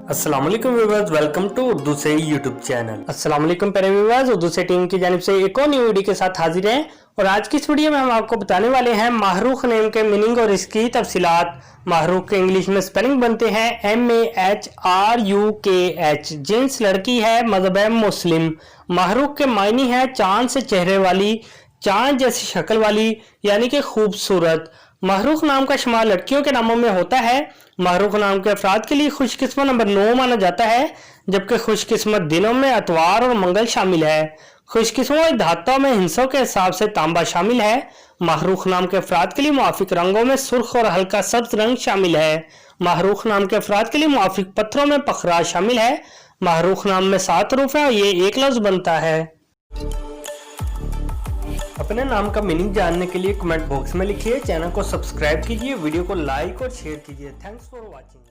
अस्सलाम वालेकुम viewers, welcome to Urdu से यूट्यूब चैनल। अस्सलाम वालेकुम प्यारे व्यूअर्स, उर्दू से टीम की जानिब से एक और न्यू वीडियो के साथ हाजिर हैं। और आज की इस वीडियो में हम आपको बताने वाले हैं माहरूख नेम के मीनिंग और इसकी तफसीलात। माहरूख के इंग्लिश में स्पेलिंग बनते हैं MAHRUKH। जिन्स लड़की है, मज़हब है मुस्लिम। माहरूख के मायने हैं चांद से चेहरे वाली, चांद जैसी शक्ल वाली, यानी कि खूबसूरत। माहरूख नाम का शुमार लड़कियों के नामों में होता है। माहरूख नाम के अफराद के लिए खुशकिस्मत नंबर 9 माना जाता है, जबकि खुशकिस्मत दिनों में अतवार और मंगल शामिल है। खुशकिस्मत धातुओं में हिस्सों के हिसाब से तांबा शामिल है। माहरूख नाम के अफराद के लिए मुआफिक रंगों में सुर्ख और हल्का सब्ज रंग शामिल है। माहरूख नाम के अफराद के लिए मुआफिक पत्थरों में पखराज शामिल है। माहरूख नाम में 7 हरूफ है और ये एक लफ्ज बनता है। अपने नाम का मीनिंग जानने के लिए कमेंट बॉक्स में लिखिए, चैनल को सब्सक्राइब कीजिए, वीडियो को लाइक और शेयर कीजिए। Thanks for watching.